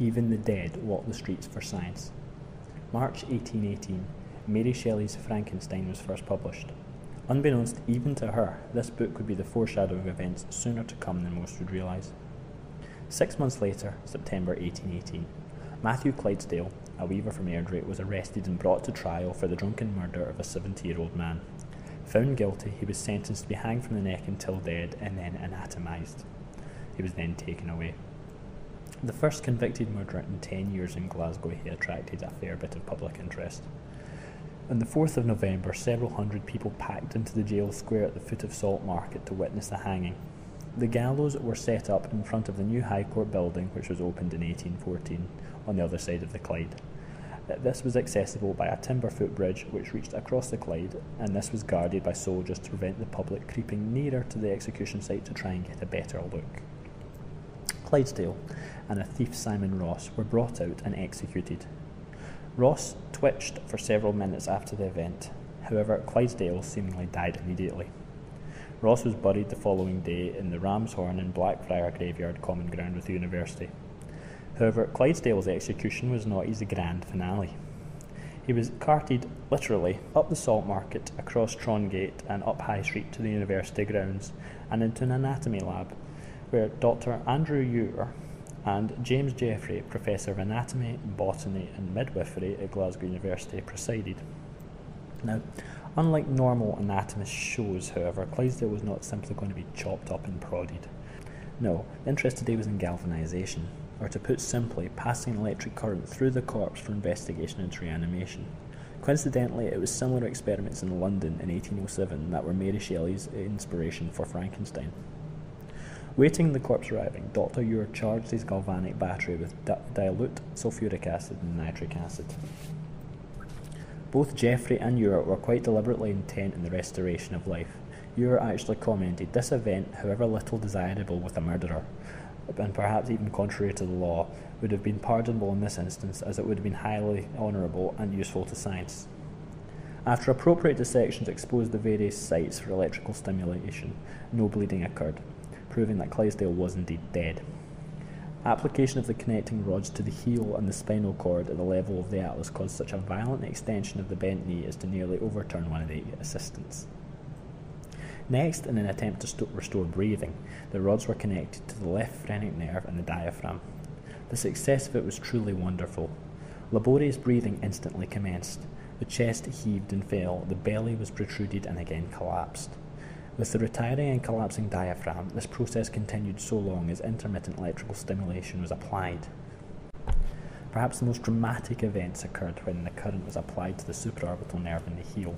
Even the dead walk the streets for science. March 1818, Mary Shelley's Frankenstein was first published. Unbeknownst even to her, this book would be the foreshadow of events sooner to come than most would realise. 6 months later, September 1818, Matthew Clydesdale, a weaver from Airdrie, was arrested and brought to trial for the drunken murder of a 70-year-old man. Found guilty, he was sentenced to be hanged from the neck until dead and then anatomised. He was then taken away. The first convicted murderer in 10 years in Glasgow, he attracted a fair bit of public interest. On the 4th of November, several hundred people packed into the jail square at the foot of Salt Market to witness the hanging. The gallows were set up in front of the new High Court building, which was opened in 1814, on the other side of the Clyde. This was accessible by a timber footbridge which reached across the Clyde, and this was guarded by soldiers to prevent the public creeping nearer to the execution site to try and get a better look. Clydesdale and a thief, Simon Ross, were brought out and executed. Ross twitched for several minutes after the event. However, Clydesdale seemingly died immediately. Ross was buried the following day in the Ram's Horn and Blackfriar graveyard common ground with the university. However, Clydesdale's execution was not his grand finale. He was carted, literally, up the Salt Market, across Trongate and up High Street to the university grounds and into an anatomy lab, where Dr. Andrew Ure and James Jeffrey, Professor of Anatomy, Botany and Midwifery at Glasgow University, presided. Now, unlike normal anatomist shows, however, Clydesdale was not simply going to be chopped up and prodded. No, the interest today was in galvanisation, or to put simply, passing electric current through the corpse for investigation into reanimation. Coincidentally, it was similar experiments in London in 1807 that were Mary Shelley's inspiration for Frankenstein. Waiting the corpse arriving, Dr. Ure charged his galvanic battery with dilute sulphuric acid and nitric acid. Both Jeffrey and Ure were quite deliberately intent in the restoration of life. Ure actually commented, "This event, however little desirable with a murderer, and perhaps even contrary to the law, would have been pardonable in this instance, as it would have been highly honourable and useful to science." After appropriate dissections exposed the various sites for electrical stimulation, no bleeding occurred, proving that Clydesdale was indeed dead. Application of the connecting rods to the heel and the spinal cord at the level of the atlas caused such a violent extension of the bent knee as to nearly overturn one of the assistants. Next, in an attempt to restore breathing, the rods were connected to the left phrenic nerve and the diaphragm. The success of it was truly wonderful. Laborious breathing instantly commenced. The chest heaved and fell, the belly was protruded and again collapsed. With the retiring and collapsing diaphragm, this process continued so long as intermittent electrical stimulation was applied. Perhaps the most dramatic events occurred when the current was applied to the supraorbital nerve in the heel.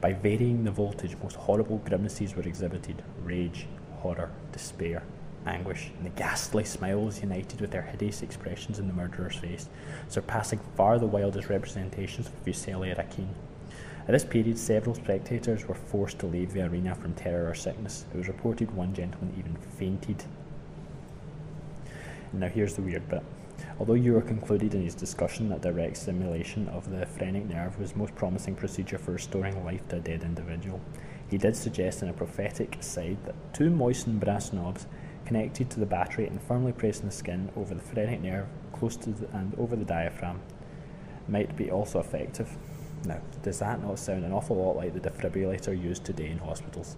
By varying the voltage, most horrible grimaces were exhibited: rage, horror, despair, anguish, and the ghastly smiles united with their hideous expressions in the murderer's face, surpassing far the wildest representations of Fuseli Rakin. At this period, several spectators were forced to leave the arena from terror or sickness. It was reported one gentleman even fainted. And now here's the weird bit. Although Ure concluded in his discussion that direct stimulation of the phrenic nerve was the most promising procedure for restoring life to a dead individual, he did suggest in a prophetic aside that 2 moistened brass knobs connected to the battery and firmly pressing the skin over the phrenic nerve close to and over the diaphragm might be also effective. Now, does that not sound an awful lot like the defibrillator used today in hospitals?